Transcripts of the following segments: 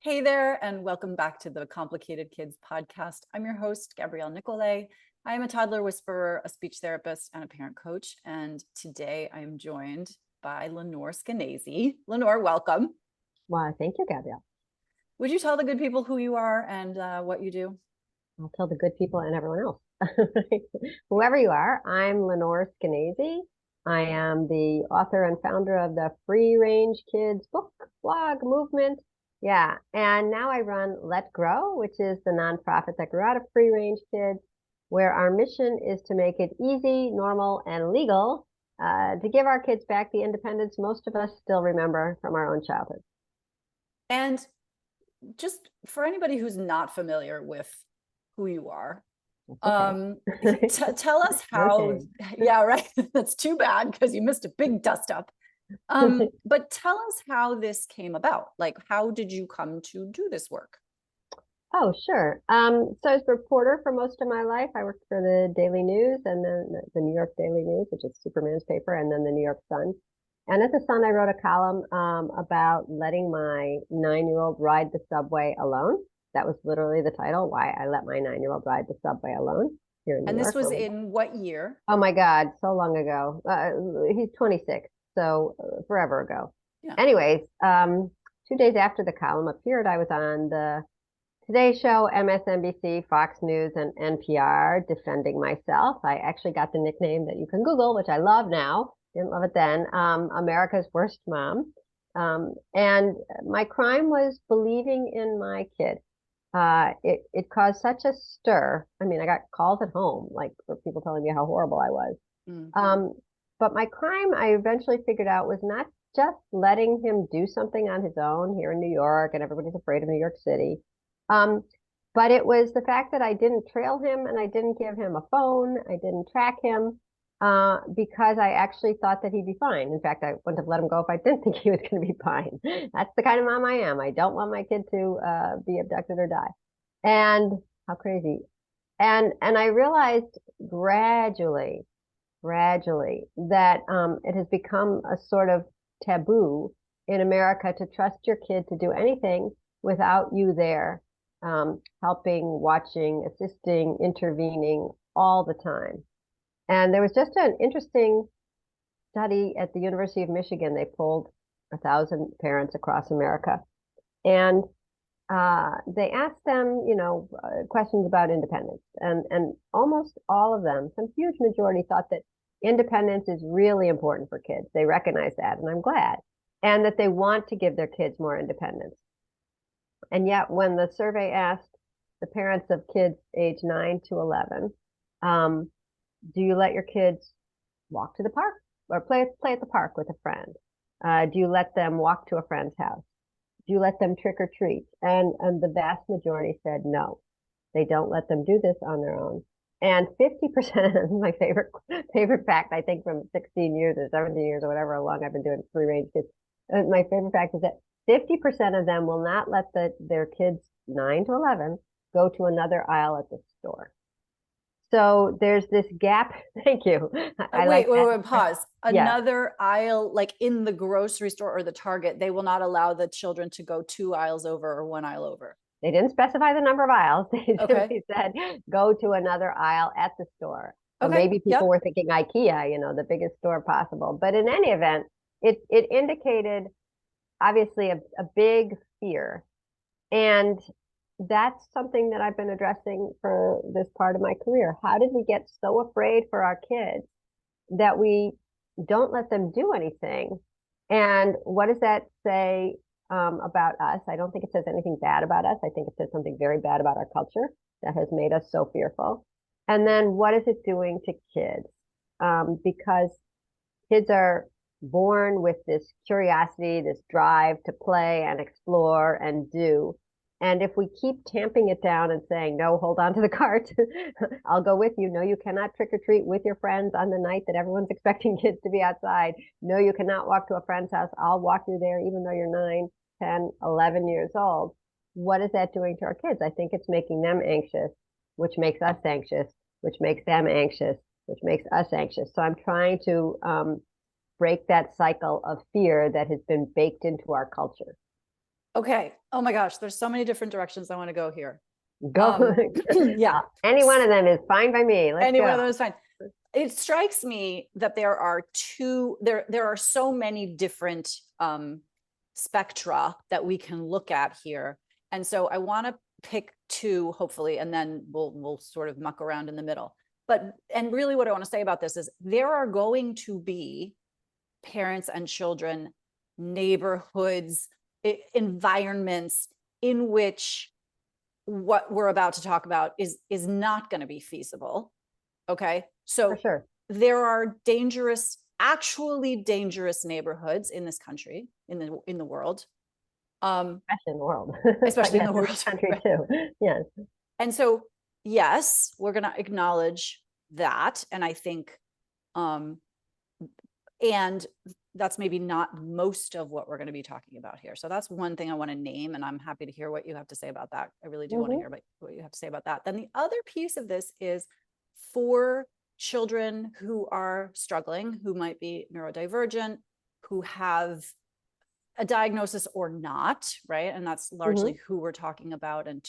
Hey there, and welcome back to the Complicated Kids podcast. I'm your host, Gabrielle Nicolay. I am a toddler whisperer, a speech therapist, and a parent coach. And today I am joined by Lenore Skenazy. Lenore, welcome. Well, thank you, Gabrielle. Would you tell the good people who you are and what you do? I'll tell the good people and everyone else. Whoever you are, I'm Lenore Skenazy. I am the author and founder of the Free Range Kids book, blog, movement. Yeah. And now I run Let Grow, which is the nonprofit that grew out of Free Range Kids, where our mission is to make it easy, normal, and legal to give our kids back the independence most of us still remember from our own childhood. And just for anybody who's not familiar with who you are, Okay. tell us how, yeah, right. That's too bad because you missed a big dust up. But tell us how this came about. Like, how did you come to do this work? Oh, sure. So I was a reporter for most of my life. I worked for the Daily News and then the New York Daily News, which is Superman's paper, and then the New York Sun. And at the Sun, I wrote a column about letting my 9-year-old ride the subway alone. That was literally the title, Why I Let My 9-Year-Old Ride the Subway Alone here in New And this York. was in what year? Oh my God, so long ago. He's 26, so forever ago. Yeah. Anyways, 2 days after the column appeared, I was on the Today Show, MSNBC, Fox News, and NPR defending myself. I actually got the nickname that you can Google, which I love now. Didn't love it then. America's Worst Mom. And my crime was believing in my kid. It caused such a stir. I mean, I got calls at home, like for people telling me how horrible I was. Mm-hmm. But my crime, I eventually figured out, was not just letting him do something on his own here in New York, and everybody's afraid of New York City. But it was the fact that I didn't trail him and I didn't give him a phone. I didn't track him because I actually thought that he'd be fine. In fact, I wouldn't have let him go if I didn't think he was going to be fine. That's the kind of mom I am. I don't want my kid to be abducted or die. And how crazy. And I realized gradually that it has become a sort of taboo in America to trust your kid to do anything without you there, helping, watching, assisting, intervening all the time. And there was just an interesting study at the University of Michigan. They polled 1,000 parents across America. And they asked them, questions about independence. And almost all of them, some huge majority, thought that independence is really important for kids. They recognize that, and I'm glad. And that they want to give their kids more independence. And yet, when the survey asked the parents of kids age 9 to 11, do you let your kids walk to the park or play at the park with a friend? Do you let them walk to a friend's house? Do you let them trick or treat? And the vast majority said no. They don't let them do this on their own. And 50%, my favorite fact, I think from 16 years or 17 years or whatever long I've been doing free range kids, my favorite fact is that 50% of them will not let their kids 9 to 11 go to another aisle at the store. So there's this gap. Thank you. Wait, pause. Another aisle, like in the grocery store or the Target, they will not allow the children to go 2 aisles over or 1 aisle over. They didn't specify the number of aisles. They Okay. said, go to another aisle at the store. So Okay. maybe people were thinking IKEA, the biggest store possible. But in any event, it indicated obviously a big fear. And that's something that I've been addressing for this part of my career. How did we get so afraid for our kids that we don't let them do anything? And what does that say about us? I don't think it says anything bad about us. I think it says something very bad about our culture that has made us so fearful. And then what is it doing to kids? Because kids are born with this curiosity, this drive to play and explore and do. And if we keep tamping it down and saying, no, hold on to the cart, I'll go with you. No, you cannot trick or treat with your friends on the night that everyone's expecting kids to be outside. No, you cannot walk to a friend's house. I'll walk you there, even though you're 9, 10, 11 years old. What is that doing to our kids? I think it's making them anxious, which makes us anxious, which makes them anxious, which makes us anxious. So I'm trying to break that cycle of fear that has been baked into our culture. Okay. Oh my gosh, there's so many different directions I want to go here. Go. Yeah. Any one of them is fine by me. Let's Any one go. of them is fine. It strikes me that there are so many different spectra that we can look at here. And so I want to pick two, hopefully, and then we'll sort of muck around in the middle. And really what I want to say about this is there are going to be parents and children, neighborhoods, environments in which what we're about to talk about is not going to be feasible. Okay. So For sure. there are actually dangerous neighborhoods in this country, in the world. Especially in the world. Especially in the in world. this country Right. too. Yes. And so, yes, we're going to acknowledge that. And I think, and that's maybe not most of what we're going to be talking about here. So that's one thing I want to name, and I'm happy to hear what you have to say about that. I really do want to hear about what you have to say about that. Then the other piece of this is for children who are struggling, who might be neurodivergent, who have a diagnosis or not, right? And that's largely who we're talking about and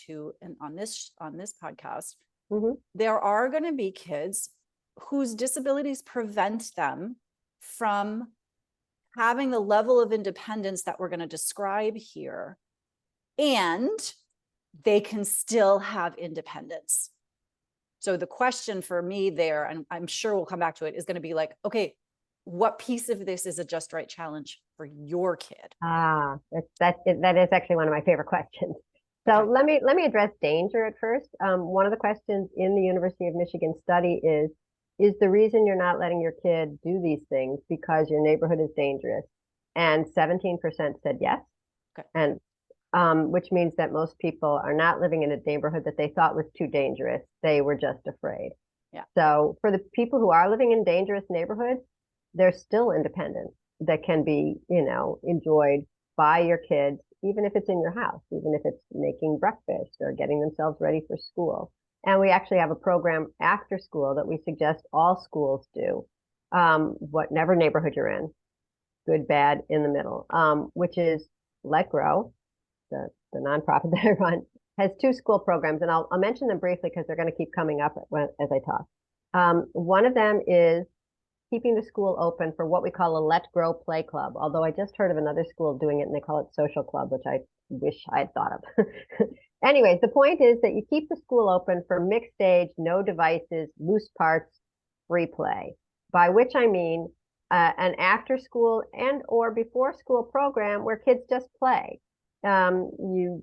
on this podcast. There are going to be kids whose disabilities prevent them from having the level of independence that we're going to describe here, and they can still have independence. So the question for me there, and I'm sure we'll come back to it, is going to be like, okay, what piece of this is a just right challenge for your kid? That is actually one of my favorite questions. So Okay. let me address danger at first. One of the questions in the University of Michigan study is the reason you're not letting your kid do these things because your neighborhood is dangerous? And 17% said yes. Okay. And which means that most people are not living in a neighborhood that they thought was too dangerous. They were just afraid. Yeah. So for the people who are living in dangerous neighborhoods, there's still independence that can be, enjoyed by your kids, even if it's in your house, even if it's making breakfast or getting themselves ready for school. And we actually have a program after school that we suggest all schools do, whatever neighborhood you're in, good, bad, in the middle, which is Let Grow, the nonprofit that I run, has two school programs, and I'll mention them briefly because they're going to keep coming up as I talk. One of them is keeping the school open for what we call a Let Grow Play Club, although I just heard of another school doing it and they call it Social Club, which I wish I'd thought of. Anyways, the point is that you keep the school open for mixed age, no devices, loose parts, free play, by which I mean an after school and or before school program where kids just play. You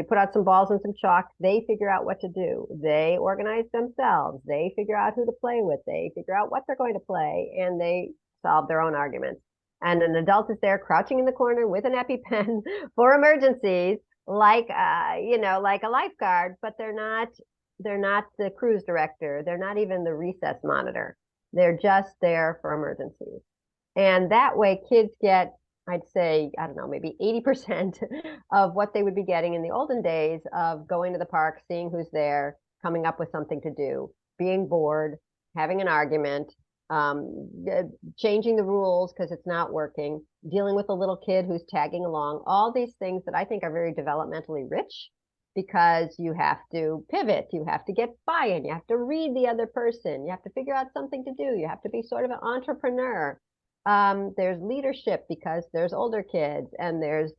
put out some balls and some chalk. They figure out what to do. They organize themselves. They figure out who to play with. They figure out what they're going to play, and they solve their own arguments. And an adult is there crouching in the corner with an EpiPen for emergencies, like like a lifeguard, but they're not the cruise director. They're not even the recess monitor. They're just there for emergencies. And that way kids get, I'd say, I don't know, maybe 80% of what they would be getting in the olden days of going to the park, seeing who's there, coming up with something to do, being bored, having an argument, changing the rules because it's not working, dealing with a little kid who's tagging along, all these things that I think are very developmentally rich because you have to pivot, you have to get buy-in, you have to read the other person, you have to figure out something to do, you have to be sort of an entrepreneur. There's leadership because there's older kids, and there's,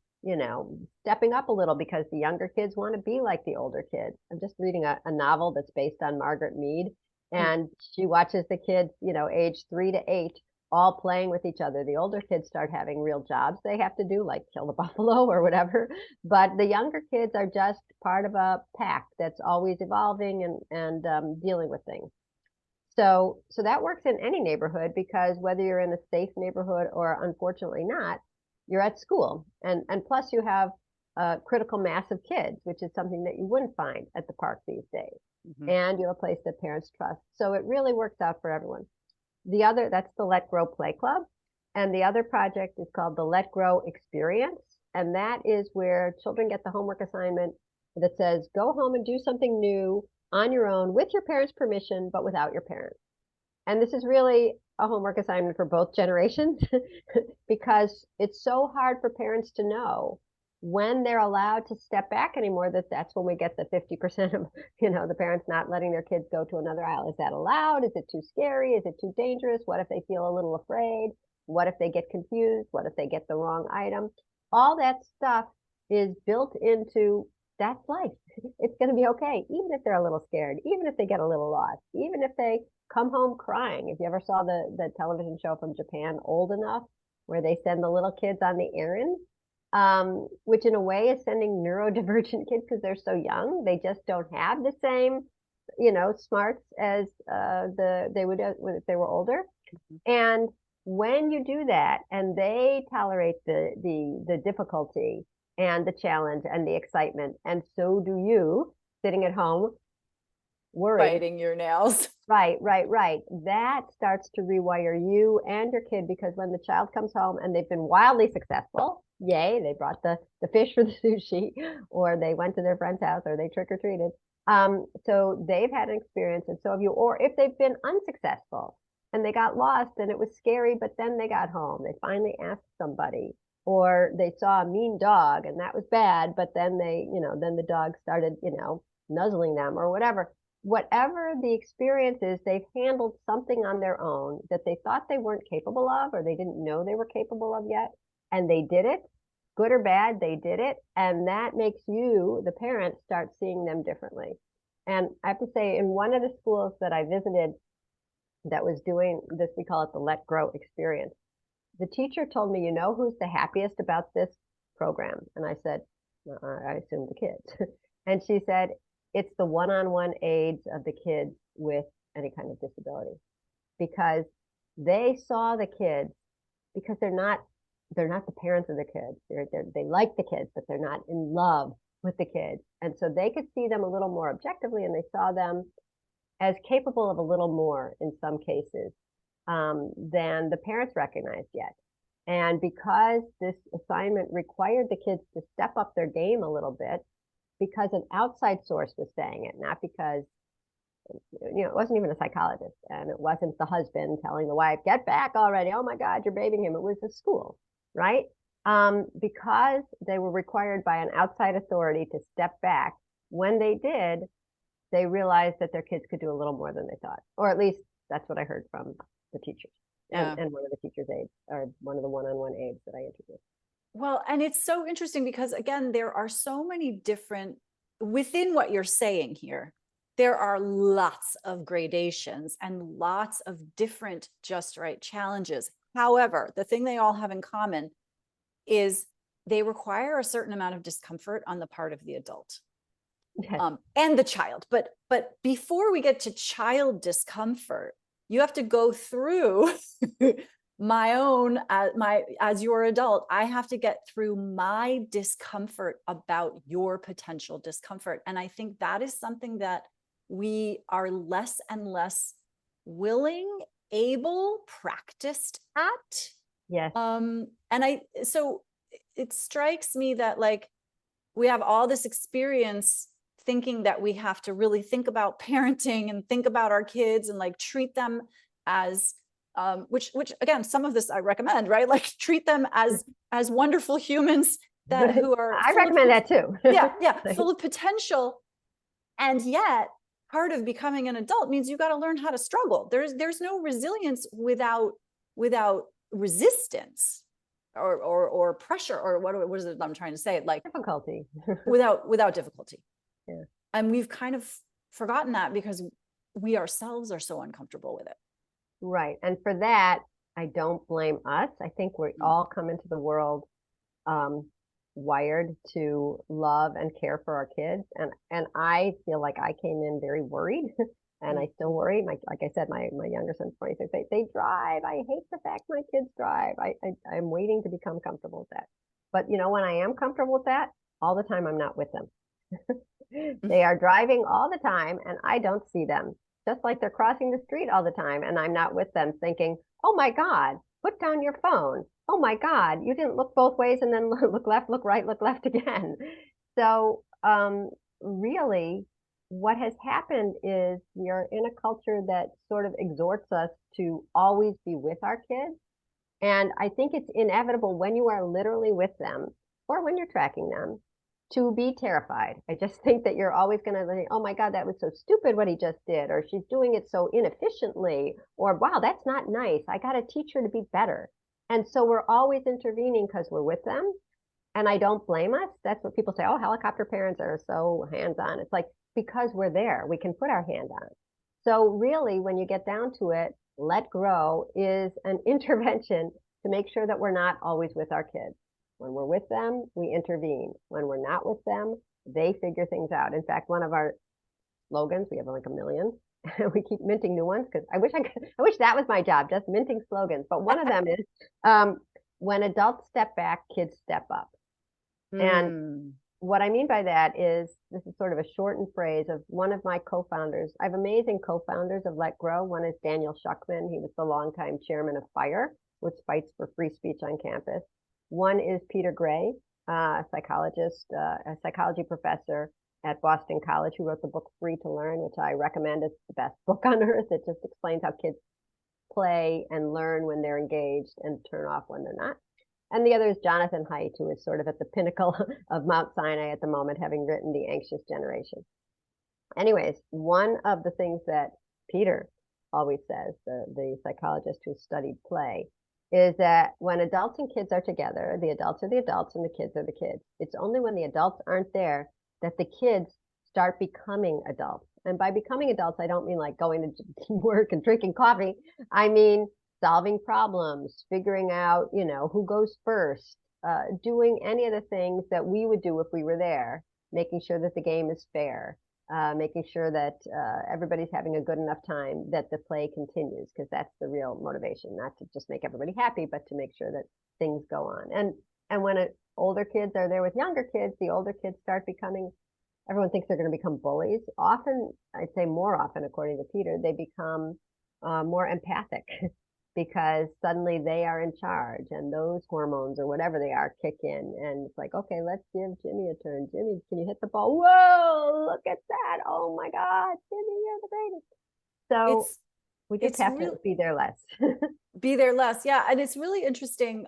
stepping up a little because the younger kids want to be like the older kids. I'm just reading a novel that's based on Margaret Mead, and she watches the kids, age 3 to 8, all playing with each other. The older kids start having real jobs they have to do, like kill the buffalo or whatever. But the younger kids are just part of a pack that's always evolving and dealing with things. So that works in any neighborhood because whether you're in a safe neighborhood or unfortunately not, you're at school. And plus you have a critical mass of kids, which is something that you wouldn't find at the park these days. And you have a place that parents trust. So it really works out for everyone. That's the Let Grow Play Club. And the other project is called the Let Grow Experience. And that is where children get the homework assignment that says, go home and do something new on your own with your parents' permission, but without your parents. And this is really a homework assignment for both generations because it's so hard for parents to know when they're allowed to step back anymore, that's when we get the 50% of, the parents not letting their kids go to another aisle. Is that allowed? Is it too scary? Is it too dangerous? What if they feel a little afraid? What if they get confused? What if they get the wrong item? All that stuff is built into that's life. It's going to be okay, even if they're a little scared, even if they get a little lost, even if they come home crying. If you ever saw the television show from Japan, Old Enough, where they send the little kids on the errands, which in a way is sending neurodivergent kids because they're so young. They just don't have the same, smarts as they would if they were older. And when you do that, and they tolerate the difficulty and the challenge and the excitement, and so do you, sitting at home, worried, biting your nails. Right. That starts to rewire you and your kid, because when the child comes home and they've been wildly successful, yay, they brought the fish for the sushi, or they went to their friend's house, or they trick-or-treated. So they've had an experience, and so have you. Or if they've been unsuccessful and they got lost and it was scary, but then they got home, they finally asked somebody, or they saw a mean dog and that was bad, but then then the dog started, nuzzling them or whatever. Whatever the experience is, they've handled something on their own that they thought they weren't capable of, or they didn't know they were capable of yet. And they did it, good or bad, they did it. And that makes you, the parent, start seeing them differently. And I have to say, in one of the schools that I visited that was doing this, we call it the Let Grow experience, the teacher told me, who's the happiest about this program? And I said, I assume the kids. And she said, it's the one-on-one aids of the kids with any kind of disability, because they saw the kids, because they're not the parents of the kids. They like the kids, but they're not in love with the kids. And so they could see them a little more objectively, and they saw them as capable of a little more in some cases than the parents recognized yet. And because this assignment required the kids to step up their game a little bit, because an outside source was saying it, not because, it wasn't even a psychologist, and it wasn't the husband telling the wife, get back already, oh my God, you're babying him. It was the school, right? Because they were required by an outside authority to step back, when they did, they realized that their kids could do a little more than they thought, or at least that's what I heard from the teachers and one of the teachers' aides, or one of the one-on-one aides that I interviewed. Well, and it's so interesting because, again, there are so many different, within what you're saying here, there are lots of gradations and lots of different just right challenges. However, the thing they all have in common is they require a certain amount of discomfort on the part of the adult. Yes. And the child. But before we get to child discomfort, you have to go through my own, as your adult, I have to get through my discomfort about your potential discomfort. And I think that is something that we are less and less willing, able, practiced at. Yes. So it strikes me that, like, we have all this experience thinking that we have to really think about parenting and think about our kids and like treat them as which again, some of this I recommend, right? Like treat them as wonderful humans who are I recommend that too. Full of potential. And yet part of becoming an adult means you got to learn how to struggle. There's no resilience without resistance or pressure, or what is it I'm trying to say? Like difficulty. without difficulty. Yeah. And we've kind of forgotten that because we ourselves are so uncomfortable with it. Right. And for that, I don't blame us. I think we all come into the world wired to love and care for our kids. And I feel like I came in very worried, and I still worry. Like I said, my younger son's 26. They drive. I hate the fact my kids drive. I'm waiting to become comfortable with that. But when I am comfortable with that, all the time I'm not with them. They are driving all the time and I don't see them. Just like they're crossing the street all the time and I'm not with them, thinking, oh my God, put down your phone. Oh my God, you didn't look both ways and then look left, look right, look left again. So really what has happened is we are in a culture that sort of exhorts us to always be with our kids. And I think it's inevitable when you are literally with them or when you're tracking them, to be terrified. I just think that you're always going to think, oh my God, that was so stupid what he just did, or she's doing it so inefficiently, or wow, that's not nice. I got to teach her to be better. And so we're always intervening because we're with them. And I don't blame us. That's what people say. Oh, helicopter parents are so hands-on. It's like, because we're there, we can put our hand on it. So really, when you get down to it, let grow is an intervention to make sure that we're not always with our kids. When we're with them, we intervene. When we're not with them, they figure things out. In fact, one of our slogans, we have like a million. We keep minting new ones because I wish that was my job, just minting slogans. But one of them is, when adults step back, kids step up. And what I mean by that is, this is sort of a shortened phrase of one of my co-founders. I have amazing co-founders of Let Grow. One is Daniel Shuckman. He was the longtime chairman of FIRE, which fights for free speech on campus. One is Peter Gray, a psychologist, a psychology professor at Boston College, who wrote the book Free to Learn, which I recommend. It's the best book on earth. It just explains how kids play and learn when they're engaged and turn off when they're not. And the other is Jonathan Haidt, who is sort of at the pinnacle of Mount Sinai at the moment, having written The Anxious Generation. Anyways, one of the things that Peter always says, the psychologist who studied play, is that when adults and kids are together, the adults are the adults and the kids are the kids. It's only when the adults aren't there that the kids start becoming adults. And by becoming adults, I don't mean like going to work and drinking coffee. I mean solving problems, figuring out, who goes first, doing any of the things that we would do if we were there, making sure that the game is fair, making sure that everybody's having a good enough time, that the play continues, because that's the real motivation, not to just make everybody happy, but to make sure that things go on. And when older kids are there with younger kids, the older kids start becoming, everyone thinks they're going to become bullies. Often, I'd say more often, according to Peter, they become more empathic because suddenly they are in charge and those hormones or whatever they are kick in. And it's like, okay, let's give Jimmy a turn. Jimmy, can you hit the ball? Whoa, look at that. Oh my God, Jimmy, you're the greatest. So we just have to be there less. Be there less. Yeah. And it's really interesting.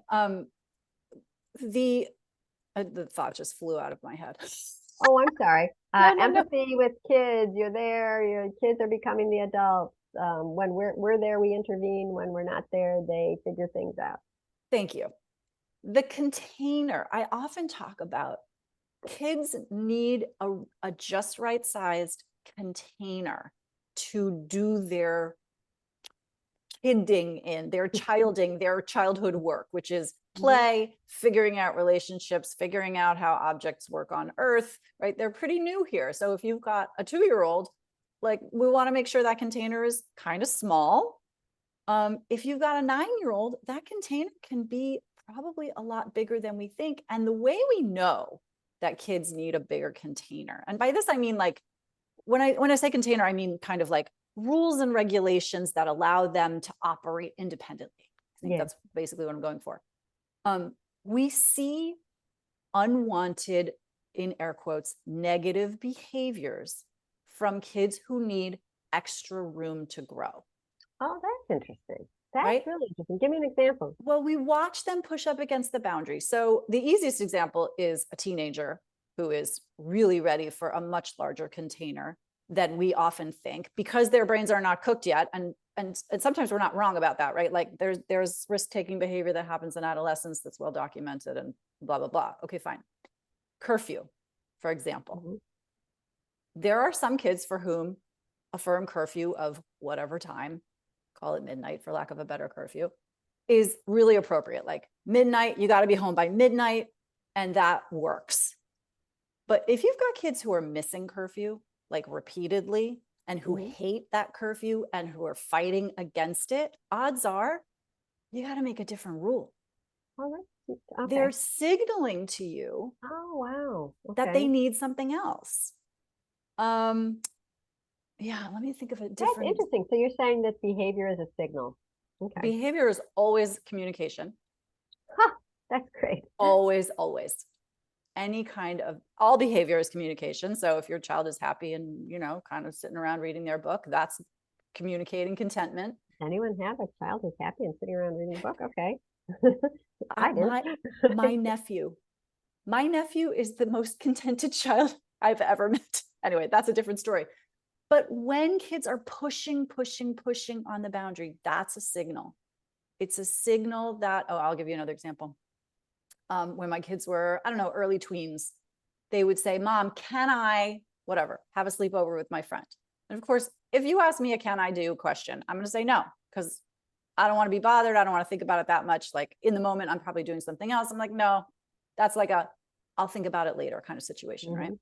The thought just flew out of my head. Oh, I'm sorry. No. Empathy with kids. You're there. Your kids are becoming the adults. When we're there, we intervene. When we're not there, they figure things out. Thank you. The container, I often talk about, kids need a just right sized container to do their kidding in, their childhood work, which is play, figuring out relationships, figuring out how objects work on Earth, right? They're pretty new here. So if you've got a 2-year-old, like, we want to make sure that container is kind of small. If you've got a 9-year-old, that container can be probably a lot bigger than we think. And the way we know that kids need a bigger container, and by this I mean, like, when I say container, I mean kind of like rules and regulations that allow them to operate independently. I think that's basically what I'm going for. We see unwanted, in air quotes, negative behaviors from kids who need extra room to grow. Oh, that's interesting. That's really interesting. Give me an example. Well, we watch them push up against the boundary. So the easiest example is a teenager who is really ready for a much larger container than we often think, because their brains are not cooked yet. And sometimes we're not wrong about that, right? Like, there's risk-taking behavior that happens in adolescence that's well documented and blah, blah, blah. Okay, fine. Curfew, for example. There are some kids for whom a firm curfew of whatever time, call it midnight for lack of a better curfew, is really appropriate. Like, midnight, you got to be home by midnight, and that works. But if you've got kids who are missing curfew, like, repeatedly, and who hate that curfew and who are fighting against it, odds are you got to make a different rule. They're signaling to you that they need something else. Yeah, let me think of a different. That's interesting. So you're saying that behavior is a signal. Behavior is always communication. That's great. Always. Any kind of, all behavior is communication. So if your child is happy and, kind of sitting around reading their book, that's communicating contentment. Anyone have a child who's happy and sitting around reading a book? Okay. My nephew My nephew is the most contented child I've ever met. Anyway, that's a different story. But when kids are pushing on the boundary, that's a signal. It's a signal that, oh, I'll give you another example. When my kids were, I don't know, early tweens, they would say, Mom, can I, whatever, have a sleepover with my friend? And of course, if you ask me a can I do question, I'm going to say no, because I don't want to be bothered. I don't want to think about it that much. Like in the moment, I'm probably doing something else. I'm like, no, that's like a, I'll think about it later kind of situation, right?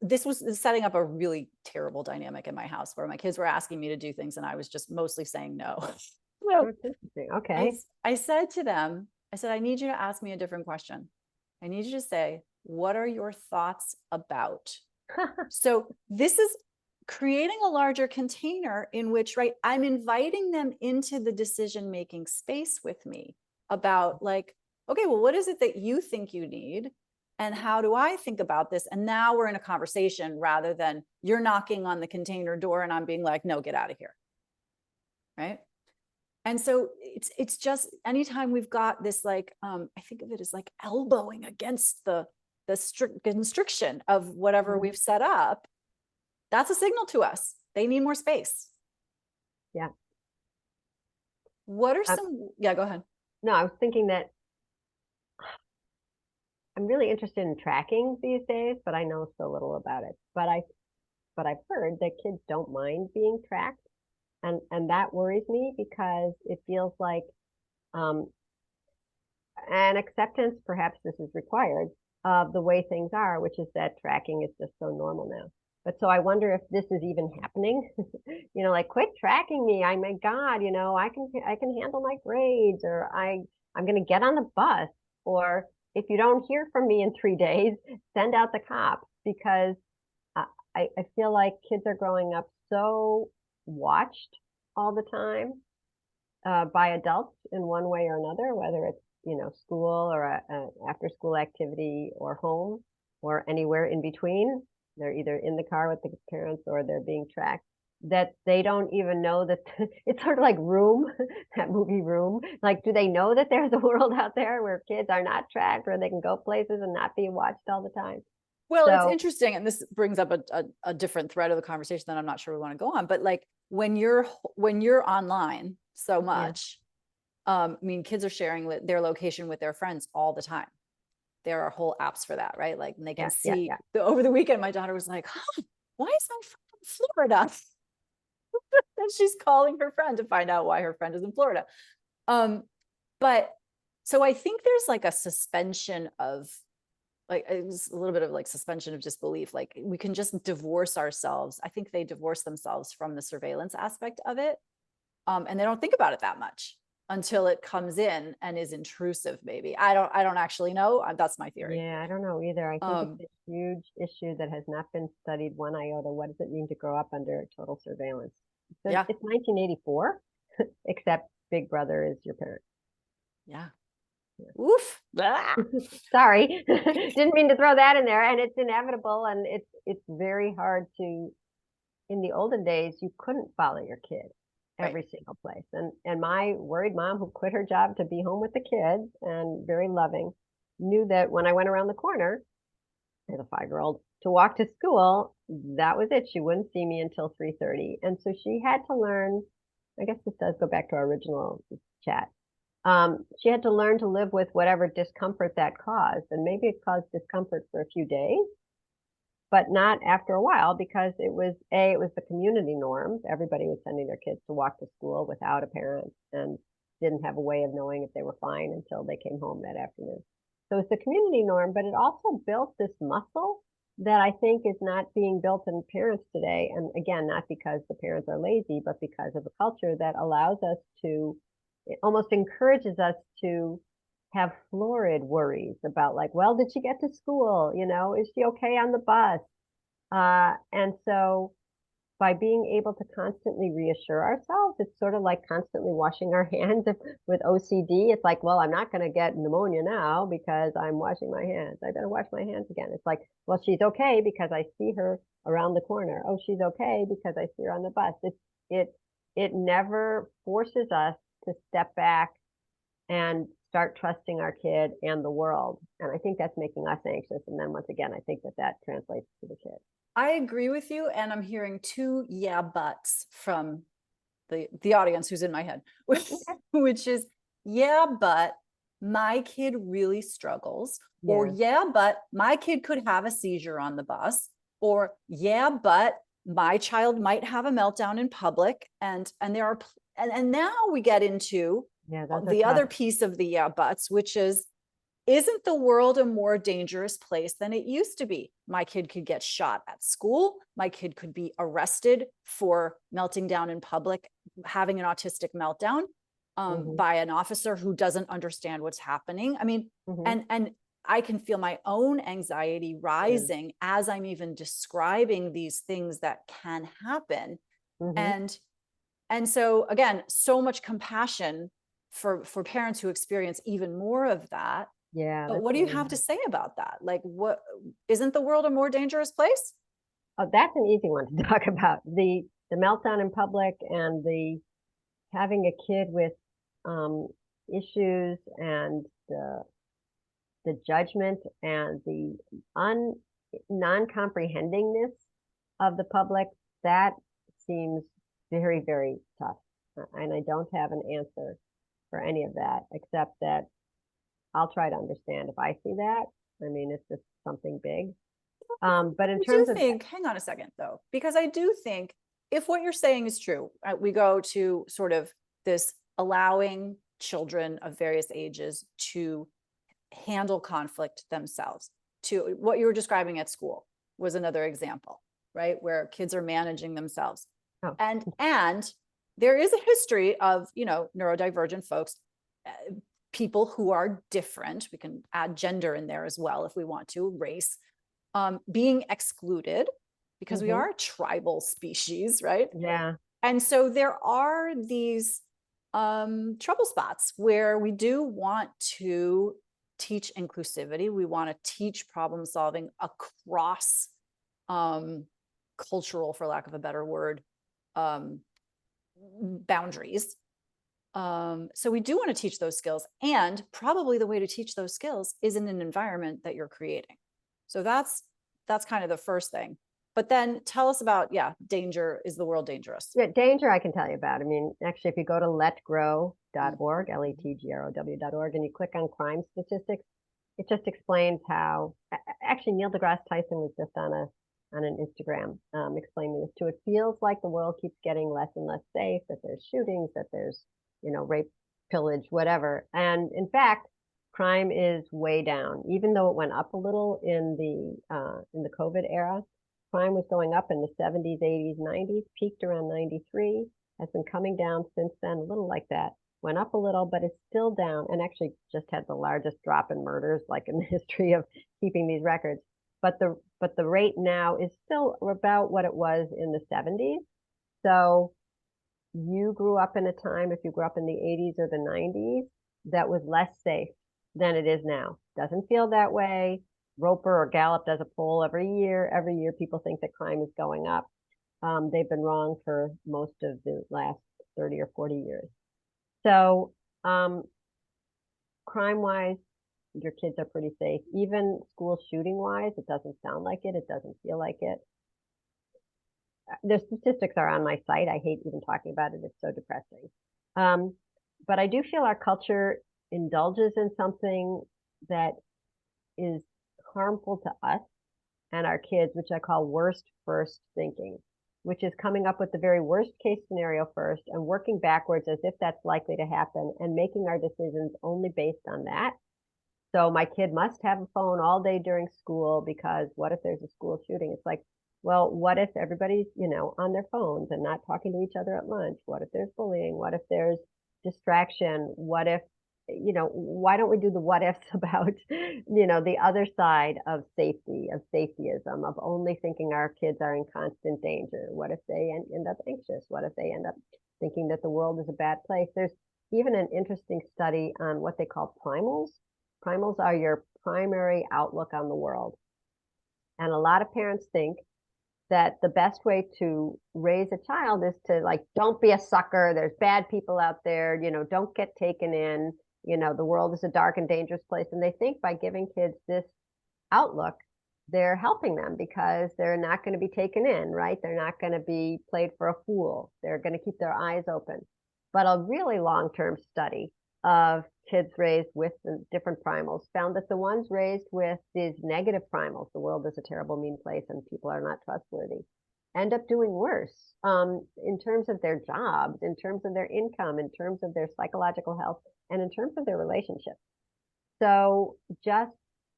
This was setting up a really terrible dynamic in my house where my kids were asking me to do things and I was just mostly saying no. Oh, that's interesting. Okay. I said to them, I said, I need you to ask me a different question. I need you to say, what are your thoughts about? So this is creating a larger container in which, right, I'm inviting them into the decision-making space with me about like, okay, well, what is it that you think you need? And how do I think about this? And now we're in a conversation rather than you're knocking on the container door and I'm being like, no, get out of here. Right. And so it's just anytime we've got this, like, I think of it as like elbowing against the constriction of whatever we've set up, that's a signal to us. They need more space. Yeah. What are some, yeah, go ahead. No, I was thinking that I'm really interested in tracking these days, but I know so little about it. But I've heard that kids don't mind being tracked. And that worries me because it feels like an acceptance, perhaps this is required, of the way things are, which is that tracking is just so normal now. But so I wonder if this is even happening, like quit tracking me. I my God, I can handle my grades, or I'm going to get on the bus, or if you don't hear from me in 3 days, send out the cops, because I feel like kids are growing up so watched all the time by adults in one way or another, whether it's school or a after school activity or home or anywhere in between. They're either in the car with the parents or they're being tracked, that they don't even know that it's sort of like Room, that movie Room. Like, do they know that there's a world out there where kids are not tracked, where they can go places and not be watched all the time? Well, it's interesting, and this brings up a different thread of the conversation that I'm not sure we want to go on. But like when you're online so much, I mean, kids are sharing their location with their friends all the time. There are whole apps for that, right? Like, and they can see. Over the weekend, my daughter was like, "Huh, why is my friend in Florida?" And she's calling her friend to find out why her friend is in Florida. But so I think there's like a suspension of, like, it was a little bit of like suspension of disbelief. Like we can just divorce ourselves. I think they divorce themselves from the surveillance aspect of it. And they don't think about it that much until it comes in and is intrusive. Maybe I don't actually know. That's my theory. Yeah, I don't know either. I think it's a huge issue that has not been studied one iota. What does it mean to grow up under total surveillance? It's 1984, except Big Brother is your parent. Yeah. Oof. Sorry, didn't mean to throw that in there. And it's inevitable, and it's very hard to. In the olden days, you couldn't follow your kid every single place. And my worried mom, who quit her job to be home with the kids and very loving, knew that when I went around the corner as a 5-year-old to walk to school, that was it. She wouldn't see me until 3:30. And so she had to learn, I guess this does go back to our original chat. She had to learn to live with whatever discomfort that caused. And maybe it caused discomfort for a few days, but not after a while, because it was the community norm. Everybody was sending their kids to walk to school without a parent and didn't have a way of knowing if they were fine until they came home that afternoon. So it's the community norm, but it also built this muscle that I think is not being built in parents today. And again, not because the parents are lazy, but because of a culture that allows us to, it almost encourages us to have florid worries about, like, well, did she get to school? Is she okay on the bus? And so by being able to constantly reassure ourselves, it's sort of like constantly washing our hands with OCD. It's like, well, I'm not going to get pneumonia now because I'm washing my hands. I better wash my hands again. It's like, well, she's okay because I see her around the corner. Oh, she's okay because I see her on the bus. It never forces us to step back and start trusting our kid and the world. And I think that's making us anxious. And then once again, I think that that translates to the kid. I agree with you. And I'm hearing two yeah buts from the audience who's in my head, which is, yeah, but my kid really struggles, or yeah, but my kid could have a seizure on the bus, or yeah, but my child might have a meltdown in public. And there are, and now we get into the other piece of the yeah buts, which is, isn't the world a more dangerous place than it used to be? My kid could get shot at school. My kid could be arrested for melting down in public, having an autistic meltdown by an officer who doesn't understand what's happening. I mean, and I can feel my own anxiety rising as I'm even describing these things that can happen. And so again, so much compassion for parents who experience even more of that. Yeah. But what do you have to say about that? Like, what, isn't the world a more dangerous place? Oh, that's an easy one to talk about. The meltdown in public and the having a kid with issues and the judgment and the non-comprehendingness of the public, that seems very, very tough. And I don't have an answer for any of that, except that I'll try to understand if I see that. I mean, it's just something big. But in terms of, hang on a second though, because I do think if what you're saying is true, we go to sort of this allowing children of various ages to handle conflict themselves. To what you were describing at school was another example, right? Where kids are managing themselves. And there is a history of, neurodivergent folks, people who are different. We can add gender in there as well if we want to, race, being excluded because we are a tribal species, right? Yeah. And so there are these trouble spots where we do want to teach inclusivity. We want to teach problem solving across cultural, for lack of a better word, boundaries. So we do want to teach those skills, and probably the way to teach those skills is in an environment that you're creating. So that's kind of the first thing. But then tell us about, danger. Is the world dangerous? Yeah, danger I can tell you about. I mean, actually, if you go to letgrow.org, letgrow.org, and you click on crime statistics, it just explains how, actually, Neil deGrasse Tyson was just on an Instagram explaining this too. It feels like the world keeps getting less and less safe, that there's shootings, that there's, rape, pillage, whatever. And in fact, crime is way down, even though it went up a little in the COVID era. Crime was going up in the 70s, 80s, 90s, peaked around 93, has been coming down since then, a little like that. Went up a little, but it's still down, and actually just had the largest drop in murders, like in the history of keeping these records. But the rate now is still about what it was in the 70s. So you grew up in a time, if you grew up in the 80s or the 90s, that was less safe than it is now. Doesn't feel that way. Roper or Gallup does a poll every year. Every year people think that crime is going up. They've been wrong for most of the last 30 or 40 years. So crime-wise, your kids are pretty safe. Even school shooting-wise, it doesn't sound like it. It doesn't feel like it. The statistics are on my site. I hate even talking about it. It's so depressing. But I do feel our culture indulges in something that is harmful to us and our kids, which I call worst first thinking, which is coming up with the very worst case scenario first and working backwards as if that's likely to happen and making our decisions only based on that. So my kid must have a phone all day during school because what if there's a school shooting? It's like, well, what if everybody's, on their phones and not talking to each other at lunch? What if there's bullying? What if there's distraction? What if, why don't we do the what ifs about, the other side of safety, of safetyism, of only thinking our kids are in constant danger? What if they end up anxious? What if they end up thinking that the world is a bad place? There's even an interesting study on what they call primals. Primals are your primary outlook on the world. And a lot of parents think that the best way to raise a child is to don't be a sucker. There's bad people out there, don't get taken in. The world is a dark and dangerous place. And they think by giving kids this outlook, they're helping them because they're not going to be taken in, right? They're not going to be played for a fool. They're going to keep their eyes open. But a really long-term study of kids raised with the different primals found that the ones raised with these negative primals, the world is a terrible, mean place and people are not trustworthy, end up doing worse in terms of their jobs, in terms of their income, in terms of their psychological health, and in terms of their relationships. So just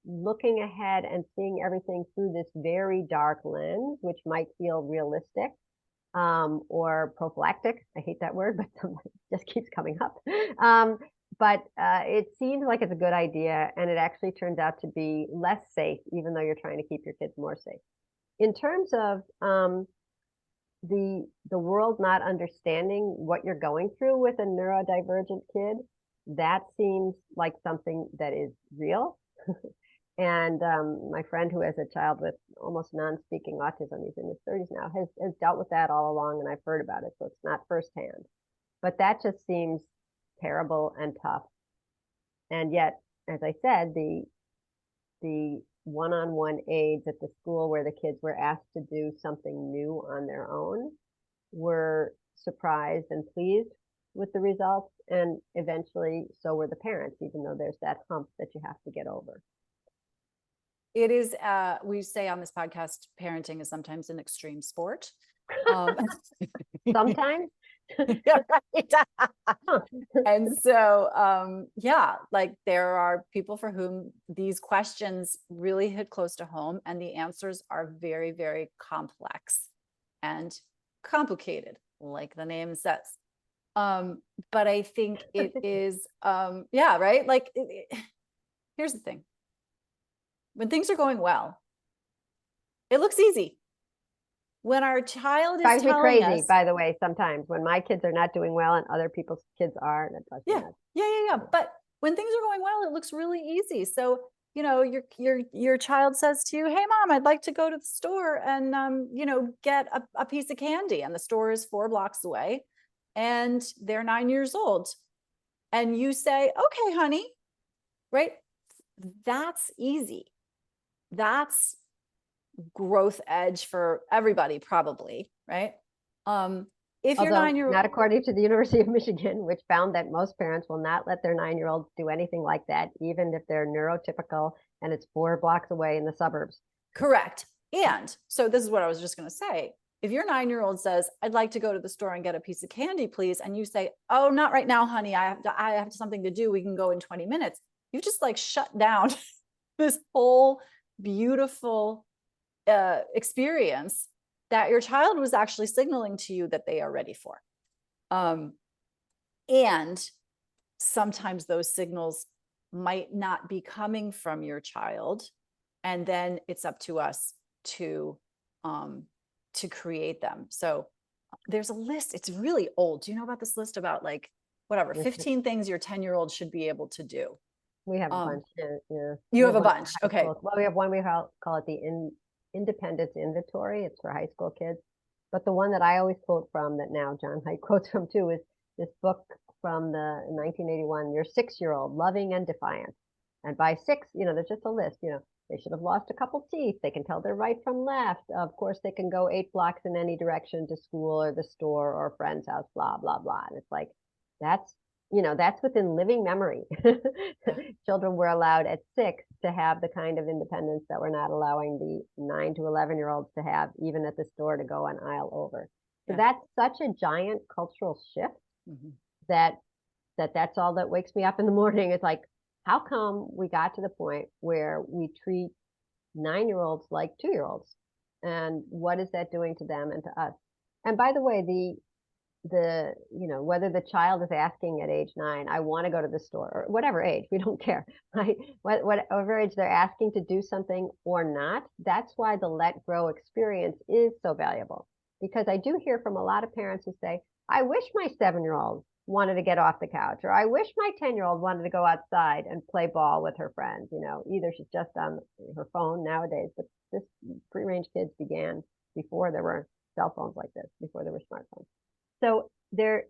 looking ahead and seeing everything through this very dark lens, which might feel realistic or prophylactic. I hate that word, but it just keeps coming up. But it seems like it's a good idea, and it actually turns out to be less safe, even though you're trying to keep your kids more safe. In terms of the world not understanding what you're going through with a neurodivergent kid, that seems like something that is real. And my friend who has a child with almost non-speaking autism, he's in his 30s now, has dealt with that all along, and I've heard about it, so it's not firsthand. But that just seems terrible and tough. And yet, as I said, the one-on-one aides at the school where the kids were asked to do something new on their own were surprised and pleased with the results, and eventually so were the parents, even though there's that hump that you have to get over. It is, we say on this podcast, parenting is sometimes an extreme sport. Sometimes. Yeah, right. And so, yeah, like there are people for whom these questions really hit close to home, and the answers are very, very complex and complicated, like the name says. But I think it is, yeah, right. Like, here's the thing. When things are going well, it looks easy. When our child is Drives me telling crazy, us, by the way, sometimes when my kids are not doing well and other people's kids are, and it drives me nuts. yeah. But when things are going well, it looks really easy. So, your child says to you, "Hey, mom, I'd like to go to the store and, get a piece of candy." And the store is 4 blocks away, and they're 9 years old. And you say, "Okay, honey," right? That's easy. That's growth edge for everybody, probably, right? If your Although 9-year-old, not according to the University of Michigan, which found that most parents will not let their 9-year-olds do anything like that, even if they're neurotypical and it's 4 blocks away in the suburbs. correct. And so this is what I was just going to say. If your 9-year-old says, "I'd like to go to the store and get a piece of candy, please," and you say, "Oh, not right now, honey. I have something to do. We can go in 20 minutes." You've just like shut down this whole beautiful experience that your child was actually signaling to you that they are ready for. And sometimes those signals might not be coming from your child. And then it's up to us to create them. So there's a list. It's really old. Do you know about this list about like whatever 15 things your 10-year-old should be able to do? We have a bunch. Yeah. You have a bunch. Okay. Well, we have one, we call it the Independence Inventory. It's for high school kids. But the one that I always quote from, that now John Haidt quotes from too, is this book from the 1981, Your 6-Year-Old, Loving and Defiant. And by 6, there's just a list, they should have lost a couple teeth. They can tell their right from left. Of course, they can go 8 blocks in any direction to school or the store or a friend's house, blah, blah, blah. And it's like, that's within living memory. Children were allowed at 6 to have the kind of independence that we're not allowing the 9 to 11-year-olds to have, even at the store, to go an aisle over. So that's such a giant cultural shift that's all that wakes me up in the morning. It's like, how come we got to the point where we treat 9-year-olds like 2-year-olds? And what is that doing to them and to us? And by the way, whether the child is asking at age 9, I want to go to the store, or whatever age, we don't care, right? Whatever age they're asking to do something or not, that's why the let grow experience is so valuable. Because I do hear from a lot of parents who say, I wish my 7-year-old wanted to get off the couch, or I wish my 10-year-old wanted to go outside and play ball with her friends. Either she's just on her phone nowadays, but this pre-range kids began before there were cell phones like this, before there were smartphones. So there,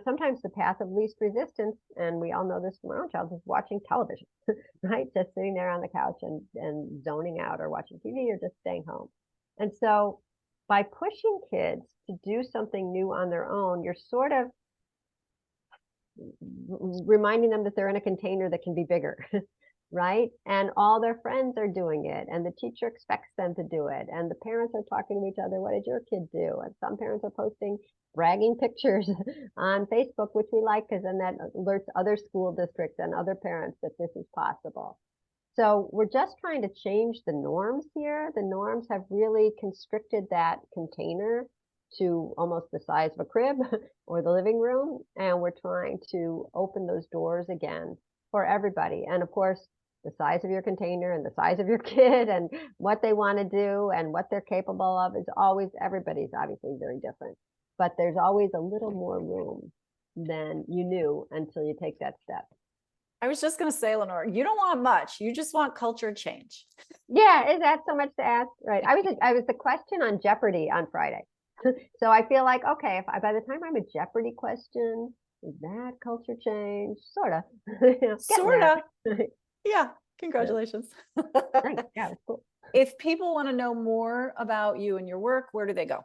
sometimes the path of least resistance, and we all know this from our own childhood, is watching television, right? Just sitting there on the couch and zoning out, or watching TV, or just staying home. And so by pushing kids to do something new on their own, you're sort of reminding them that they're in a container that can be bigger, right? And all their friends are doing it, and the teacher expects them to do it, and the parents are talking to each other. What did your kid do? And some parents are posting bragging pictures on Facebook, which we like, because then that alerts other school districts and other parents that this is possible. So we're just trying to change the norms here. The norms have really constricted that container to almost the size of a crib or the living room. And we're trying to open those doors again for everybody. And of course, the size of your container and the size of your kid and what they want to do and what they're capable of is always, everybody's obviously very different. But there's always a little more room than you knew until you take that step. I was just going to say, Lenore, you don't want much. You just want culture change. Yeah, is that so much to ask? Right. I was the question on Jeopardy on Friday. So I feel like, okay, if by the time I'm a Jeopardy question, is that culture change? Sort of. Sort of. Yeah. Congratulations. Thanks. Yeah, it's cool. If people want to know more about you and your work, where do they go?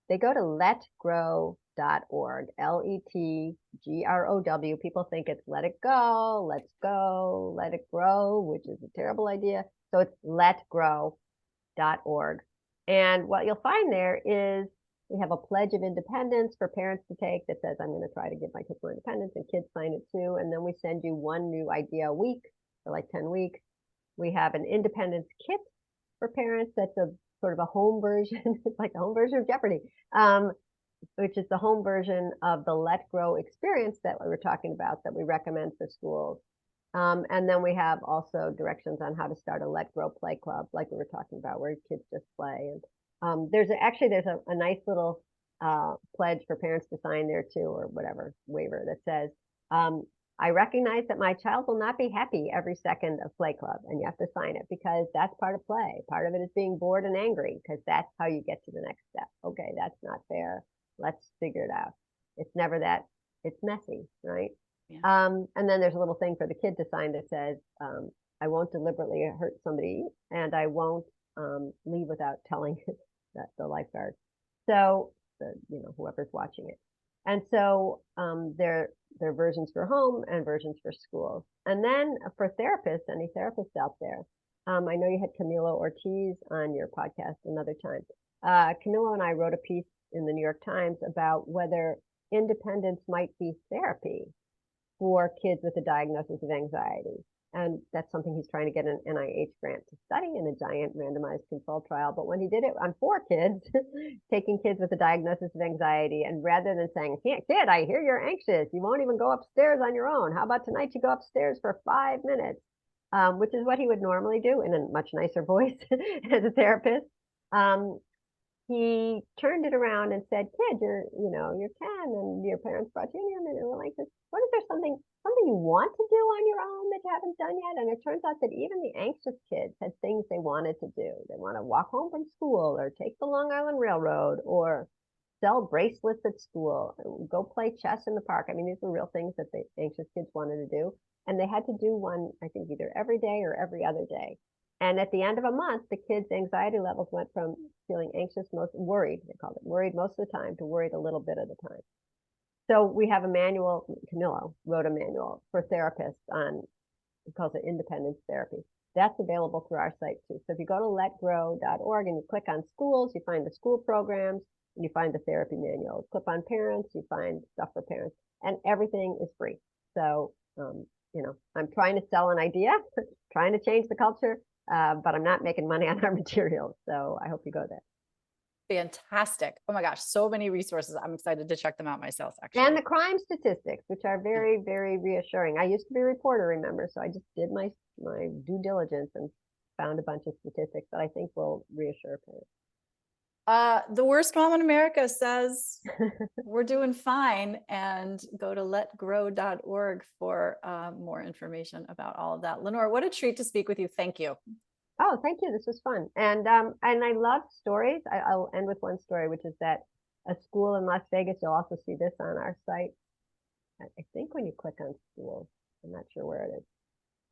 They go to letgrow.org, LETGROW. People think it's let it go, let's go, let it grow, which is a terrible idea. So it's letgrow.org. And what you'll find there is we have a pledge of independence for parents to take that says, I'm going to try to give my kids more independence, and kids sign it too. And then we send you one new idea a week for like 10 weeks. We have an independence kit for parents that's a sort of a home version. It's like the home version of Jeopardy, which is the home version of the Let Grow experience that we were talking about that we recommend for schools. And then we have also directions on how to start a Let Grow play club, like we were talking about, where kids just play. And there's a nice little pledge for parents to sign there too, or whatever waiver that says, I recognize that my child will not be happy every second of play club, and you have to sign it because that's part of play. Part of it is being bored and angry, because that's how you get to the next step. Okay, that's not fair. Let's figure it out. It's never that. It's messy, right? Yeah. And then there's a little thing for the kid to sign that says, I won't deliberately hurt somebody, and I won't leave without telling the lifeguard. So, whoever's watching it. And so there are versions for home and versions for schools. And then for therapists, any therapists out there, I know you had Camilo Ortiz on your podcast another time. Camilo and I wrote a piece in the New York Times about whether independence might be therapy for kids with a diagnosis of anxiety. And that's something he's trying to get an NIH grant to study in a giant randomized controlled trial. But when he did it on 4 kids, taking kids with a diagnosis of anxiety, and rather than saying, kid, I hear you're anxious, you won't even go upstairs on your own. How about tonight you go upstairs for 5 minutes? Which is what he would normally do in a much nicer voice as a therapist. He turned it around and said, kid, you're 10 and your parents brought you in here and we're like, what is there something you want to do on your own that you haven't done yet? And it turns out that even the anxious kids had things they wanted to do. They want to walk home from school, or take the Long Island Railroad, or sell bracelets at school, go play chess in the park. I mean, these were real things that the anxious kids wanted to do. And they had to do one, I think, either every day or every other day. And at the end of a month, the kids' anxiety levels went from feeling anxious, worried, they called it, worried most of the time, to worried a little bit of the time. So we have a manual, Camilo wrote a manual for therapists on, he calls it independence therapy. That's available through our site too. So if you go to letgrow.org and you click on schools, you find the school programs, and you find the therapy manual. Click on parents, you find stuff for parents, and everything is free. So, I'm trying to sell an idea, trying to change the culture, but I'm not making money on our materials. So I hope you go there. Fantastic. Oh my gosh, so many resources. I'm excited to check them out myself, actually. And the crime statistics, which are very, very reassuring. I used to be a reporter, remember, so I just did my due diligence and found a bunch of statistics that I think will reassure parents. The worst mom in America says we're doing fine, and go to letgrow.org for more information about all of that. Lenore, what a treat to speak with you. Thank you. Oh, thank you. This was fun. And I love stories. I'll end with one story, which is that a school in Las Vegas. You'll also see this on our site. I think when you click on schools, I'm not sure where it is.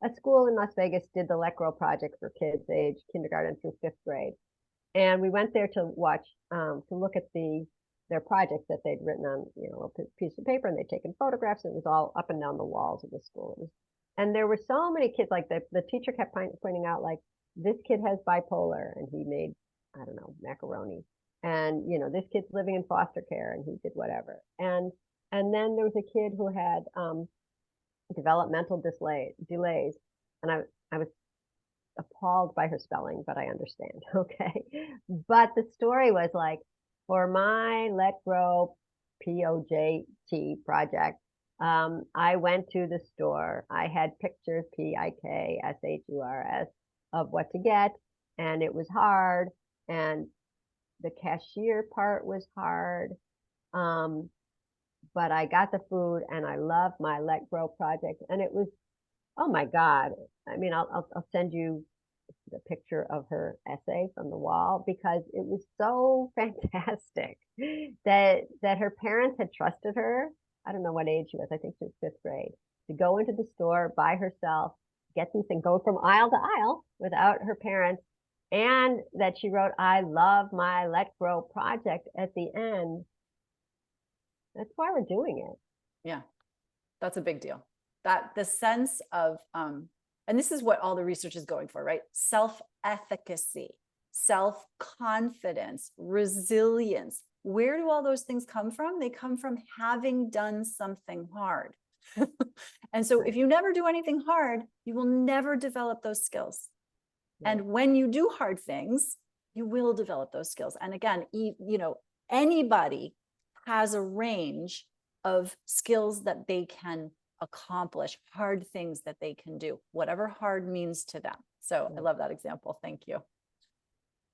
A school in Las Vegas did the Let Grow project for kids age kindergarten through 5th grade. And we went there to watch, to look at their projects that they'd written on, a piece of paper, and they'd taken photographs, and it was all up and down the walls of the school. And there were so many kids, like the teacher kept pointing out, like, this kid has bipolar, and he made, I don't know, macaroni. And, this kid's living in foster care, and he did whatever. And then there was a kid who had developmental delays. And I was appalled by her spelling, but I understand. Okay. But the story was like, for my Let Grow POJT project, I went to the store. I had pictures, PIKSHURS, of what to get. And it was hard. And the cashier part was hard. But I got the food, and I loved my Let Grow project. And it was, oh my God. I mean, I'll send you the picture of her essay from the wall, because it was so fantastic that her parents had trusted her. I don't know what age she was. I think she was 5th grade, to go into the store by herself, get these things, go from aisle to aisle without her parents. And that she wrote, "I love my Let Grow project" at the end. That's why we're doing it. Yeah, that's a big deal. That the sense of, and this is what all the research is going for, right? Self-efficacy, self-confidence, resilience. Where do all those things come from? They come from having done something hard. And so if you never do anything hard, you will never develop those skills. And when you do hard things, you will develop those skills. And again, anybody has a range of skills that they can accomplish, hard things that they can do, whatever hard means to them. So I love that example. Thank you.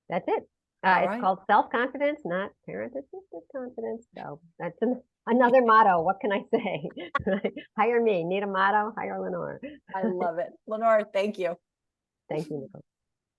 That's it. It's called self-confidence, not parent-assisted confidence. So that's another motto. What can I say? Hire me. Need a motto? Hire Lenore. I love it. Lenore, thank you. Thank you, Nicole.